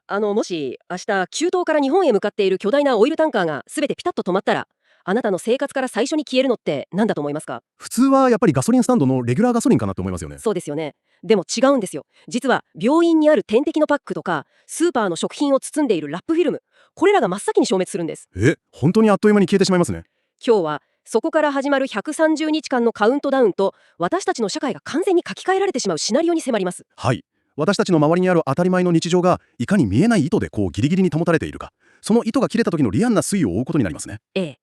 もし明日中東から日本へ向かっている巨大なオイルタンカーが全てピタッと止まったら、あなたの生活から最初に消えるのって何だと思いますか？普通はやっぱりガソリンスタンドのレギュラーガソリンかなと思いますよね。そうですよね。でも違うんですよ。実は病院にある点滴のパックとかスーパーの食品を包んでいるラップフィルム、これらが真っ先に消滅するんです。本当にあっという間に消えてしまいますね。今日はそこから始まる130日間のカウントダウンと、私たちの社会が完全に書き換えられてしまうシナリオに迫ります。はい。私たちの周りにある当たり前の日常がいかに見えない糸でギリギリに保たれているか、その糸が切れた時のリアルな推移を追うことになりますね。ええ。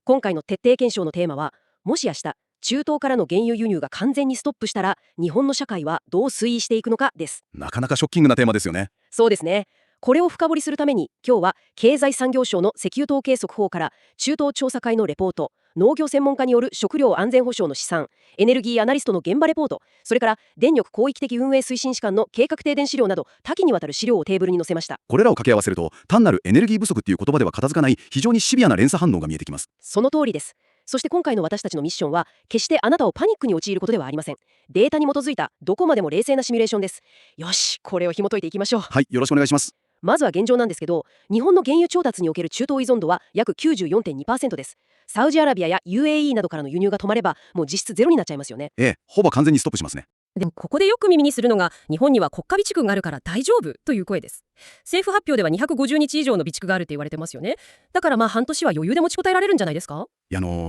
今回の徹底検証のテーマは、もし明日中東からの原油輸入が完全にストップしたら日本の社会はどう推移していくのかです。なかなかショッキングなテーマですよね。そうですね。これを深掘りするために、今日は経済産業省の石油統計速報から中東調査会のレポート、農業専門家による食料安全保障の試算、エネルギーアナリストの現場レポート、それから電力広域的運営推進士官の計画停電資料など多岐にわたる資料をテーブルに載せました。これらを掛け合わせると、単なるエネルギー不足っていう言葉では片付かない非常にシビアな連鎖反応が見えてきます。その通りです。そして今回の私たちのミッションは、決してあなたをパニックに陥ることではありません。データに基づいたどこまでも冷静なシミュレーションです。よし、これを紐解いていきましょう。はい、よろしくお願いします。まずは現状なんですけど、日本の原油調達における中東依存度は約 94.2% です。サウジアラビアや UAE などからの輸入が止まれば、もう実質ゼロになっちゃいますよね。ほぼ完全にストップしますね。でもここでよく耳にするのが、日本には国家備蓄があるから大丈夫という声です。政府発表では250日以上の備蓄があるって言われてますよね。だから半年は余裕で持ちこたえられるんじゃないですか？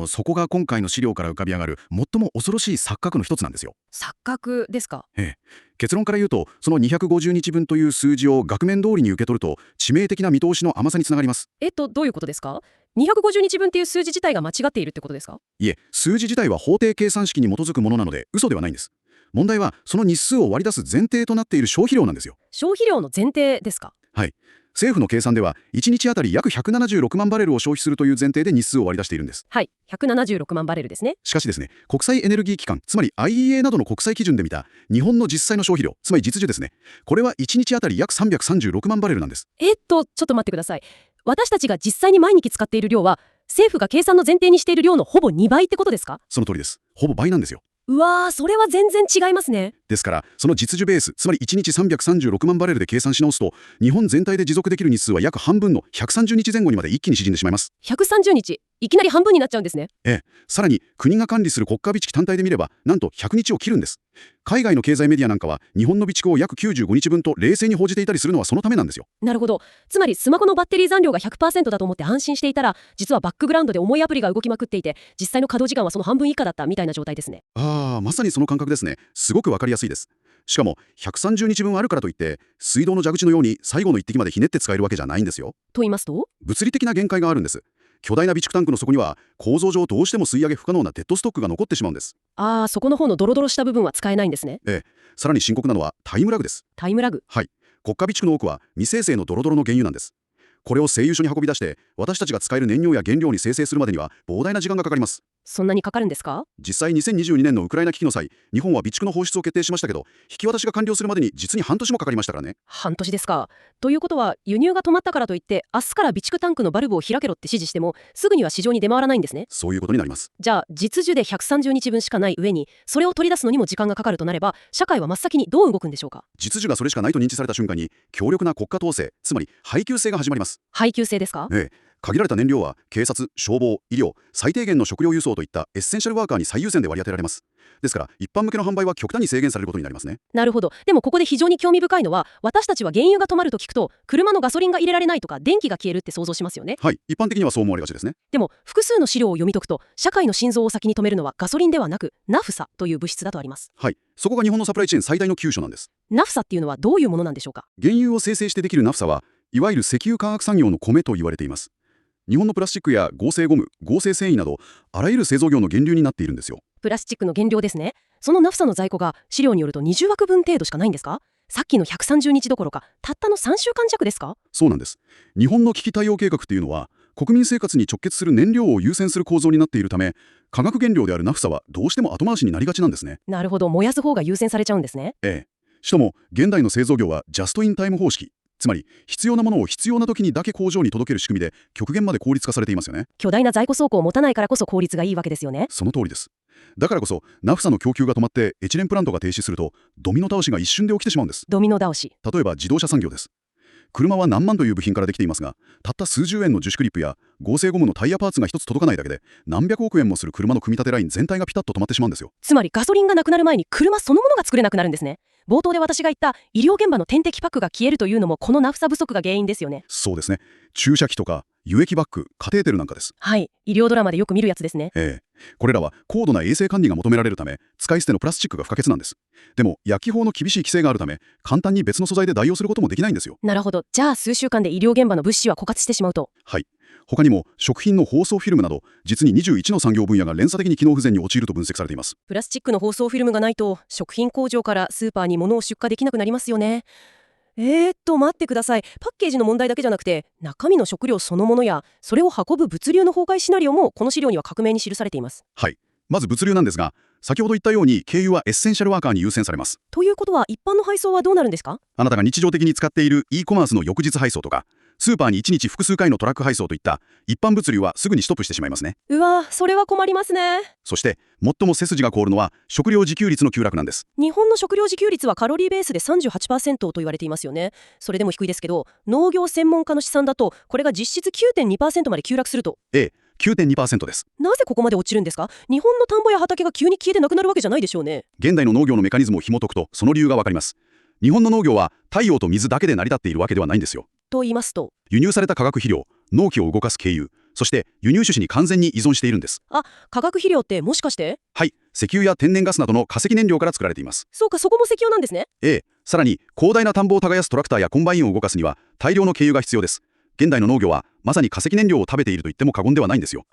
そこが今回の資料から浮かび上がる最も恐ろしい錯覚の一つなんですよ。錯覚ですか？結論から言うと、その250日分という数字を額面通りに受け取ると、致命的な見通しの甘さにつながります。どういうことですか？250日分っていう数字自体が間違っているってことですか？いえ、数字自体は法定計算式に基づくものなので嘘ではないんです。問題はその日数を割り出す前提となっている消費量なんですよ。消費量の前提ですか？はい。政府の計算では1日あたり約176万バレルを消費するという前提で日数を割り出しているんです。はい、176万バレルですね。しかしですね、国際エネルギー機関、つまり IEA などの国際基準で見た日本の実際の消費量、つまり実需ですね。これは1日あたり約336万バレルなんです。ちょっと待ってください。私たちが実際に毎日使っている量は、政府が計算の前提にしている量のほぼ2倍ってことですか？その通りです。ほぼ倍なんですよ。うわー、それは全然違いますね。ですから、その実需ベース、つまり1日336万バレルで計算し直すと、日本全体で持続できる日数は約半分の130日前後にまで一気に縮んでしまいます。130日、いきなり半分になっちゃうんですね。さらに国が管理する国家備蓄単体で見れば、なんと100日を切るんです。海外の経済メディアなんかは、日本の備蓄を約95日分と冷静に報じていたりするのはそのためなんですよ。なるほど。つまりスマホのバッテリー残量が 100% だと思って安心していたら、実はバックグラウンドで重いアプリが動きまくっていて、実際の稼働時間はその半分以下だったみたいな状態ですね。まさにその感覚ですね。すごくわかりやすいです。しかも130日分あるからといって水道の蛇口のように最後の一滴までひねって使えるわけじゃないんですよ。と言いますと？物理的な限界があるんです。巨大な備蓄タンクの底には構造上どうしても吸い上げ不可能なデッドストックが残ってしまうんです。そこの方のドロドロした部分は使えないんですね。さらに深刻なのはタイムラグです。タイムラグ？はい。国家備蓄の多くは未生成のドロドロの原油なんです。これを製油所に運び出して私たちが使える燃料や原料に生成するまでには膨大な時間がかかります。そんなにかかるんですか？実際2022年のウクライナ危機の際、日本は備蓄の放出を決定しましたけど、引き渡しが完了するまでに実に半年もかかりましたからね。半年ですか。ということは、輸入が止まったからといって明日から備蓄タンクのバルブを開けろって指示してもすぐには市場に出回らないんですね。そういうことになります。じゃあ実需で130日分しかない上に、それを取り出すのにも時間がかかるとなれば、社会は真っ先にどう動くんでしょうか？実需がそれしかないと認知された瞬間に強力な国家統制、つまり配給制が始まります。配給制ですか？限られた燃料は警察、消防、医療、最低限の食料輸送といったエッセンシャルワーカーに最優先で割り当てられます。ですから一般向けの販売は極端に制限されることになりますね。なるほど。でもここで非常に興味深いのは、私たちは原油が止まると聞くと車のガソリンが入れられないとか電気が消えるって想像しますよね。はい、一般的にはそう思われがちですね。でも複数の資料を読み解くと、社会の心臓を先に止めるのはガソリンではなくナフサという物質だとあります。はい、そこが日本のサプライチェーン最大の急所なんです。ナフサっていうのはどういうものなんでしょうか？原油を生成してできるナフサはいわゆる石油化学産業の米と言われています。日本のプラスチックや合成ゴム、合成繊維などあらゆる製造業の源流になっているんですよ。プラスチックの原料ですね。そのナフサの在庫が資料によると20枠分程度しかないんですか？さっきの130日どころかたったの3週間弱ですか？そうなんです。日本の危機対応計画というのは国民生活に直結する燃料を優先する構造になっているため、化学原料であるナフサはどうしても後回しになりがちなんですね。なるほど、燃やす方が優先されちゃうんですね。しかも現代の製造業はジャストインタイム方式、つまり必要なものを必要な時にだけ工場に届ける仕組みで極限まで効率化されていますよね。巨大な在庫倉庫を持たないからこそ効率がいいわけですよね。その通りです。だからこそナフサの供給が止まってエチレンプラントが停止するとドミノ倒しが一瞬で起きてしまうんです。ドミノ倒し。例えば自動車産業です。車は何万という部品からできていますが、たった数十円の樹脂クリップや合成ゴムのタイヤパーツが一つ届かないだけで、何百億円もする車の組み立てライン全体がピタッと止まってしまうんですよ。つまりガソリンがなくなる前に車そのものが作れなくなるんですね。冒頭で私が言った医療現場の点滴パックが消えるというのもこのナフサ不足が原因ですよね。そうですね。注射器とか輸液バッグ、カテーテルなんかです。はい、医療ドラマでよく見るやつですね。これらは高度な衛生管理が求められるため、使い捨てのプラスチックが不可欠なんです。でも薬機法の厳しい規制があるため、簡単に別の素材で代用することもできないんですよ。なるほど。じゃあ数週間で医療現場の物資は枯渇してしまうと。はい。他にも食品の包装フィルムなど、実に21の産業分野が連鎖的に機能不全に陥ると分析されています。プラスチックの包装フィルムがないと食品工場からスーパーに物を出荷できなくなりますよね。待ってください。パッケージの問題だけじゃなくて、中身の食料そのものやそれを運ぶ物流の崩壊シナリオもこの資料には克明に記されています。はい。まず物流なんですが、先ほど言ったように経由はエッセンシャルワーカーに優先されます。ということは一般の配送はどうなるんですか？あなたが日常的に使っている e コマースの翌日配送とか、スーパーに1日複数回のトラック配送といった一般物流はすぐにストップしてしまいますね。うわ、それは困りますね。そして最も背筋が凍るのは食料自給率の急落なんです。日本の食料自給率はカロリーベースで 38% と言われていますよね。それでも低いですけど、農業専門家の試算だとこれが実質 9.2% まで急落すると。9.2% です。なぜここまで落ちるんですか？日本の田んぼや畑が急に消えてなくなるわけじゃないでしょうね。現代の農業のメカニズムを紐解くとその理由がわかります。日本の農業は太陽と水だけで成り立っているわけではないんですよ。と言いますと、輸入された化学肥料、農機を動かす経由、そして輸入種子に完全に依存しているんです。化学肥料ってもしかして？はい、石油や天然ガスなどの化石燃料から作られています。そうか、そこも石油なんですね。さらに広大な田んぼを耕すトラクターやコンバインを動かすには大量の軽油が必要です。現代の農業はまさに化石燃料を食べていると言っても過言ではないんですよ。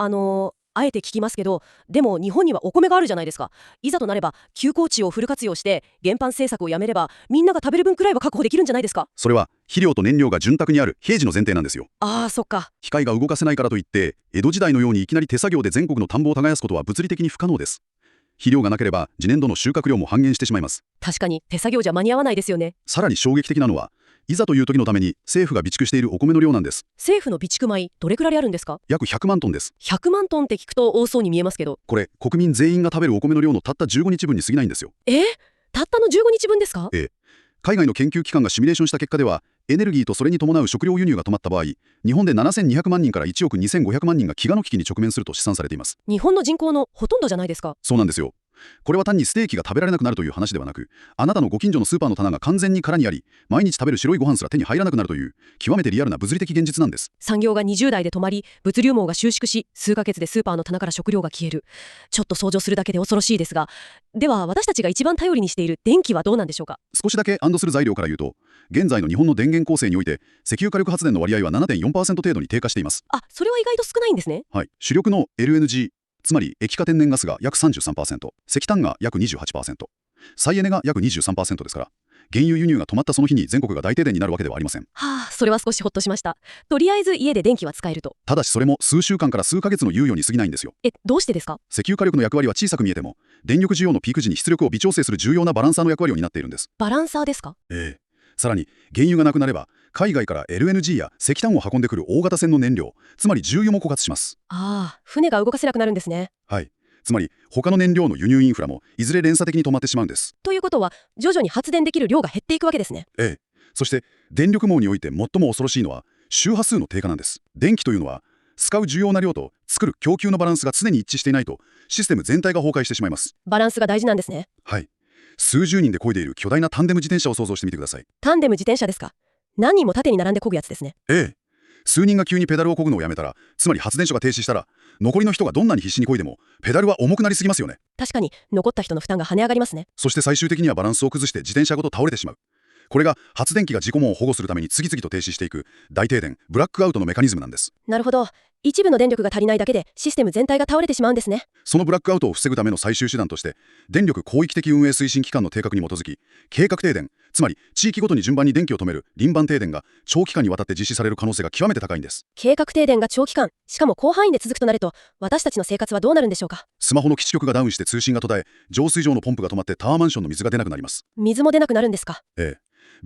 あえて聞きますけど、でも日本にはお米があるじゃないですか。いざとなれば休耕地をフル活用して原販政策をやめればみんなが食べる分くらいは確保できるんじゃないですか。それは肥料と燃料が潤沢にある平時の前提なんですよ。そっか。機械が動かせないからといって江戸時代のようにいきなり手作業で全国の田んぼを耕すことは物理的に不可能です。肥料がなければ次年度の収穫量も半減してしまいます。確かに手作業じゃ間に合わないですよね。さらに衝撃的なのはいざという時のために政府が備蓄しているお米の量なんです。政府の備蓄米どれくらいあるんですか？約100万トンです。100万トンって聞くと多そうに見えますけど、これ国民全員が食べるお米の量のたった15日分に過ぎないんですよ。たったの15日分ですか？海外の研究機関がシミュレーションした結果では、エネルギーとそれに伴う食料輸入が止まった場合、日本で7200万人から1億2500万人が飢餓の危機に直面すると試算されています。日本の人口のほとんどじゃないですか。そうなんですよ。これは単にステーキが食べられなくなるという話ではなく、あなたのご近所のスーパーの棚が完全に空にあり、毎日食べる白いご飯すら手に入らなくなるという極めてリアルな物理的現実なんです。産業が20代で止まり、物流網が収縮し、数ヶ月でスーパーの棚から食料が消える。ちょっと想像するだけで恐ろしいですが、では私たちが一番頼りにしている電気はどうなんでしょうか？少しだけ安堵する材料から言うと、現在の日本の電源構成において石油火力発電の割合は 7.4% 程度に低下しています。それは意外と少ないんですね。はい。主力の LNG、つまり液化天然ガスが約 33%、石炭が約 28%、再エネが約 23% ですから、原油輸入が止まったその日に全国が大停電になるわけではありません。それは少しほっとしました。とりあえず家で電気は使えると。ただしそれも数週間から数ヶ月の猶予に過ぎないんですよ。どうしてですか？石油火力の役割は小さく見えても、電力需要のピーク時に出力を微調整する重要なバランサーの役割を担っているんです。バランサーですか？さらに原油がなくなれば、海外から LNG や石炭を運んでくる大型船の燃料、つまり重油も枯渇します。船が動かせなくなるんですね。はい。つまり他の燃料の輸入インフラもいずれ連鎖的に止まってしまうんです。ということは徐々に発電できる量が減っていくわけですね。そして電力網において最も恐ろしいのは周波数の低下なんです。電気というのは使う重要な量と作る供給のバランスが常に一致していないとシステム全体が崩壊してしまいます。バランスが大事なんですね。はい。数十人で漕いでいる巨大なタンデム自転車を想像してみてください。タンデム自転車ですか？何人も縦に並んで漕ぐやつですね。数人が急にペダルを漕ぐのをやめたら、つまり発電所が停止したら、残りの人がどんなに必死に漕いでもペダルは重くなりすぎますよね。確かに残った人の負担が跳ね上がりますね。そして最終的にはバランスを崩して自転車ごと倒れてしまう。これが発電機が自己網を保護するために次々と停止していく大停電、ブラックアウトのメカニズムなんです。なるほど。一部の電力が足りないだけでシステム全体が倒れてしまうんですね。そのブラックアウトを防ぐための最終手段として、電力広域的運営推進機関の計画に基づき、計画停電、つまり地域ごとに順番に電気を止める輪番停電が長期間にわたって実施される可能性が極めて高いんです。計画停電が長期間、しかも広範囲で続くとなると、私たちの生活はどうなるんでしょうか？スマホの基地局がダウンして通信が途絶え、浄水場のポンプが止まってタワーマンションの水が出なくなります。水も出なくなるんですか？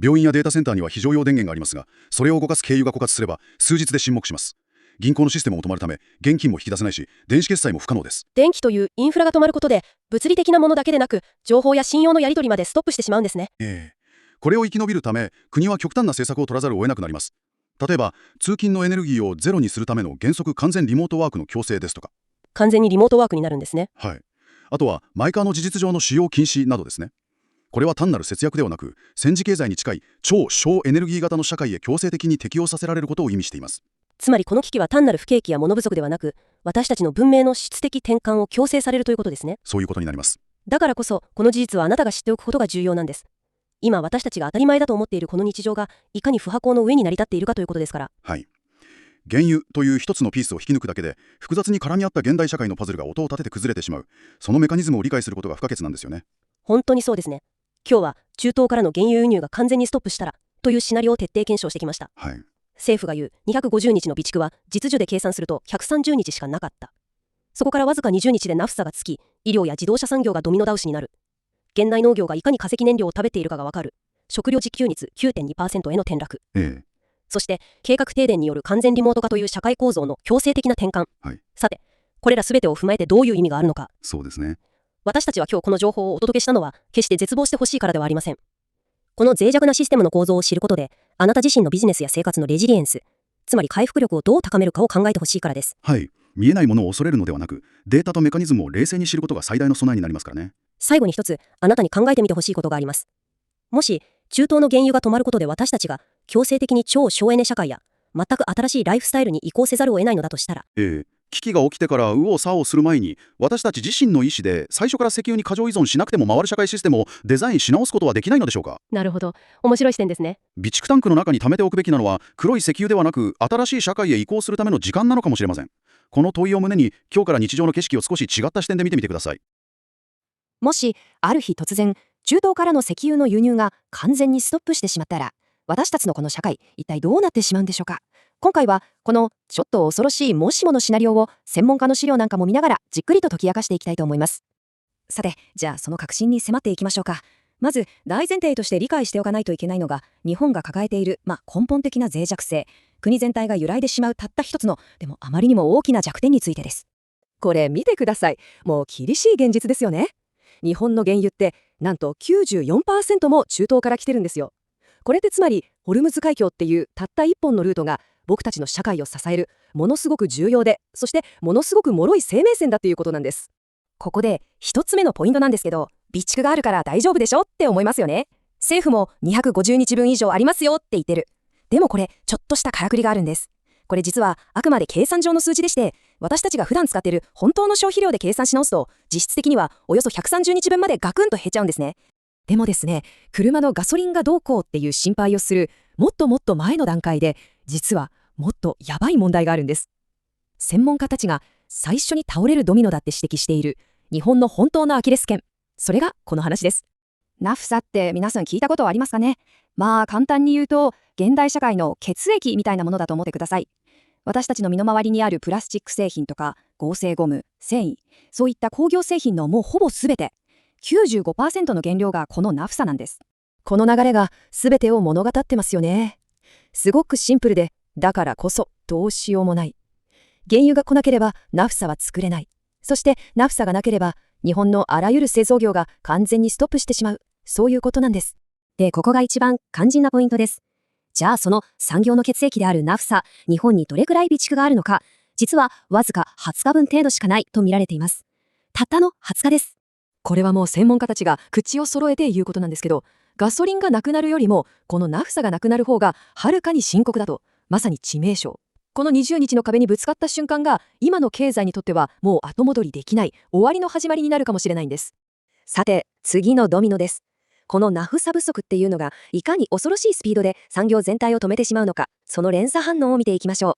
病院やデータセンターには非常用電源がありますが、それを動かす経由が枯渇すれば数日で沈黙します。銀行のシステムも止まるため、現金も引き出せないし、電子決済も不可能です。電気というインフラが止まることで、物理的なものだけでなく、情報や信用のやり取りまでストップしてしまうんですね。これを生き延びるため、国は極端な政策を取らざるを得なくなります。例えば、通勤のエネルギーをゼロにするための原則完全リモートワークの強制ですとか。完全にリモートワークになるんですね。はい。あとは、マイカーの事実上の使用禁止などですね。これは単なる節約ではなく、戦時経済に近い超省エネルギー型の社会へ強制的に適応させられることを意味しています。つまりこの危機は単なる不景気や物不足ではなく、私たちの文明の質的転換を強制されるということですね。そういうことになります。だからこそ、この事実はあなたが知っておくことが重要なんです。今私たちが当たり前だと思っているこの日常が、いかに不破行の上に成り立っているかということですから。はい。原油という一つのピースを引き抜くだけで、複雑に絡み合った現代社会のパズルが音を立てて崩れてしまう。そのメカニズムを理解することが不可欠なんですよね。本当にそうですね。今日は中東からの原油輸入が完全にストップしたらというシナリオを徹底検証してきました。はい。政府が言う250日の備蓄は実需で計算すると130日しかなかった。そこからわずか20日でナフサがつき、医療や自動車産業がドミノ倒しになる。現代農業がいかに化石燃料を食べているかがわかる。食料自給率 9.2% への転落。そして計画停電による完全リモート化という社会構造の強制的な転換。はい。さて、これら全てを踏まえてどういう意味があるのか。そうですね。私たちは今日この情報をお届けしたのは決して絶望してほしいからではありません。この脆弱なシステムの構造を知ることで、あなた自身のビジネスや生活のレジリエンス、つまり回復力をどう高めるかを考えてほしいからです。はい。見えないものを恐れるのではなく、データとメカニズムを冷静に知ることが最大の備えになりますからね。最後に一つ、あなたに考えてみてほしいことがあります。もし、中東の原油が止まることで私たちが強制的に超省エネ社会や全く新しいライフスタイルに移行せざるを得ないのだとしたら、危機が起きてから右往左往する前に、私たち自身の意思で最初から石油に過剰依存しなくても回る社会システムをデザインし直すことはできないのでしょうか。なるほど。面白い視点ですね。備蓄タンクの中に貯めておくべきなのは黒い石油ではなく、新しい社会へ移行するための時間なのかもしれません。この問いを胸に、今日から日常の景色を少し違った視点で見てみてください。もし、ある日突然、中東からの石油の輸入が完全にストップしてしまったら、私たちのこの社会、一体どうなってしまうんでしょうか。今回は、このちょっと恐ろしいもしものシナリオを専門家の資料なんかも見ながらじっくりと解き明かしていきたいと思います。さて、じゃあその核心に迫っていきましょうか。まず、大前提として理解しておかないといけないのが、日本が抱えている、根本的な脆弱性、国全体が揺らいでしまうたった一つの、でもあまりにも大きな弱点についてです。これ見てください。もう厳しい現実ですよね。日本の原油って、なんと 94% も中東から来てるんですよ。これってつまり、ホルムズ海峡っていうたった一本のルートが、僕たちの社会を支える、ものすごく重要で、そしてものすごく脆い生命線だっていうことなんです。ここで一つ目のポイントなんですけど、備蓄があるから大丈夫でしょって思いますよね。政府も250日分以上ありますよって言ってる。でもこれ、ちょっとしたからくりがあるんです。これ実はあくまで計算上の数字でして、私たちが普段使っている本当の消費量で計算し直すと、実質的にはおよそ130日分までガクンと減っちゃうんですね。でもですね、車のガソリンがどうこうっていう心配をする、もっともっと前の段階で、実はもっとやばい問題があるんです。専門家たちが最初に倒れるドミノだって指摘している日本の本当のアキレス腱。それがこの話です。ナフサって皆さん聞いたことはありますかね。簡単に言うと、現代社会の血液みたいなものだと思ってください。私たちの身の回りにあるプラスチック製品とか合成ゴム、繊維、そういった工業製品のもうほぼすべて、95% の原料がこのナフサなんです。この流れがすべてを物語ってますよね。すごくシンプルで、だからこそどうしようもない。原油が来なければナフサは作れない。そしてナフサがなければ日本のあらゆる製造業が完全にストップしてしまう。そういうことなんです。で、ここが一番肝心なポイントです。じゃあその産業の血液であるナフサ、日本にどれくらい備蓄があるのか、実はわずか20日分程度しかないと見られています。たったの20日です。これはもう専門家たちが口を揃えて言うことなんですけど、ガソリンがなくなるよりもこのナフサがなくなる方がはるかに深刻だと、まさに致命傷。この20日の壁にぶつかった瞬間が今の経済にとってはもう後戻りできない終わりの始まりになるかもしれないんです。さて、次のドミノです。このナフサ不足っていうのがいかに恐ろしいスピードで産業全体を止めてしまうのか、その連鎖反応を見ていきましょう。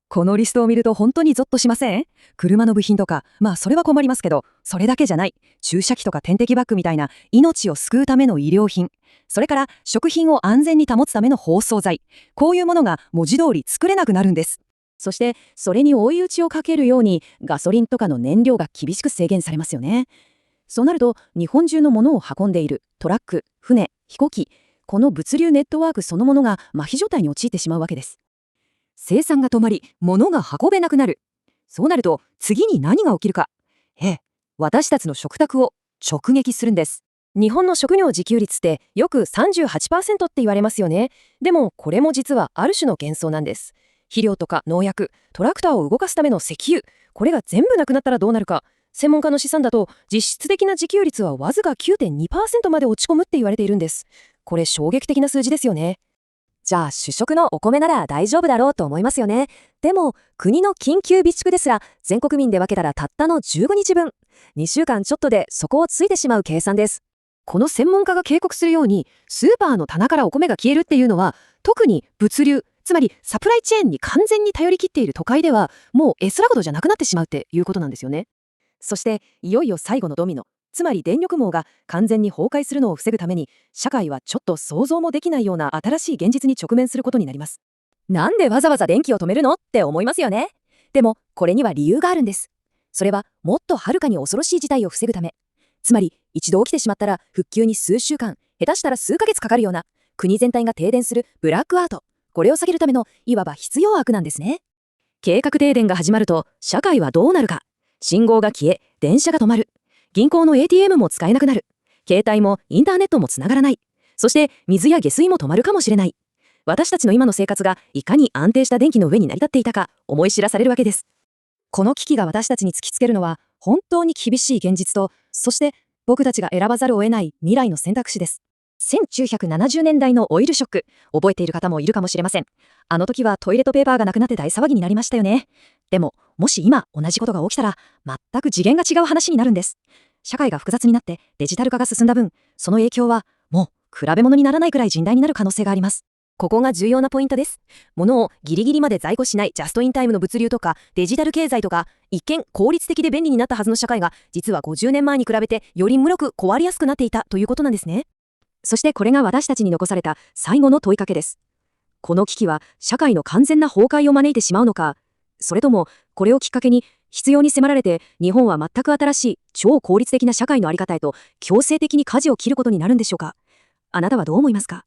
このリストを見ると本当にゾッとしません？車の部品とか、それは困りますけど、それだけじゃない。注射器とか点滴バッグみたいな命を救うための医療品。それから食品を安全に保つための包装剤。こういうものが文字通り作れなくなるんです。そして、それに追い打ちをかけるようにガソリンとかの燃料が厳しく制限されますよね。そうなると、日本中のものを運んでいるトラック、船、飛行機、この物流ネットワークそのものが麻痺状態に陥ってしまうわけです。生産が止まり、物が運べなくなる。そうなると、次に何が起きるか。私たちの食卓を直撃するんです。日本の食料自給率ってよく 38% って言われますよね。でもこれも実はある種の幻想なんです。肥料とか農薬、トラクターを動かすための石油、これが全部なくなったらどうなるか。専門家の試算だと実質的な自給率はわずか 9.2% まで落ち込むって言われているんです。これ衝撃的な数字ですよね。じゃあ主食のお米なら大丈夫だろうと思いますよね。でも国の緊急備蓄ですら全国民で分けたらたったの15日分。2週間ちょっとで底をついてしまう計算です。この専門家が警告するようにスーパーの棚からお米が消えるっていうのは、特に物流、つまりサプライチェーンに完全に頼り切っている都会ではもう絵空事じゃなくなってしまうっていうことなんですよね。そしていよいよ最後のドミノ、つまり電力網が完全に崩壊するのを防ぐために、社会はちょっと想像もできないような新しい現実に直面することになります。なんでわざわざ電気を止めるのって思いますよね。でもこれには理由があるんです。それはもっとはるかに恐ろしい事態を防ぐため。つまり一度起きてしまったら復旧に数週間、下手したら数ヶ月かかるような国全体が停電するブラックアウト。これを避けるためのいわば必要悪なんですね。計画停電が始まると社会はどうなるか。信号が消え、電車が止まる。銀行の ATM も使えなくなる。携帯もインターネットもつながらない。そして水や下水も止まるかもしれない。私たちの今の生活がいかに安定した電気の上に成り立っていたか思い知らされるわけです。この危機が私たちに突きつけるのは本当に厳しい現実と、そして僕たちが選ばざるを得ない未来の選択肢です。1970年代のオイルショック、覚えている方もいるかもしれません。あの時はトイレットペーパーがなくなって大騒ぎになりましたよね。でも、もし今同じことが起きたら、全く次元が違う話になるんです。社会が複雑になってデジタル化が進んだ分、その影響はもう比べ物にならないくらい甚大になる可能性があります。ここが重要なポイントです。物をギリギリまで在庫しないジャストインタイムの物流とかデジタル経済とか、一見効率的で便利になったはずの社会が、実は50年前に比べてより脆く壊れやすくなっていたということなんですね。そしてこれが私たちに残された最後の問いかけです。この危機は社会の完全な崩壊を招いてしまうのか、それともこれをきっかけに必要に迫られて日本は全く新しい超効率的な社会の在り方へと強制的に舵を切ることになるんでしょうか。あなたはどう思いますか。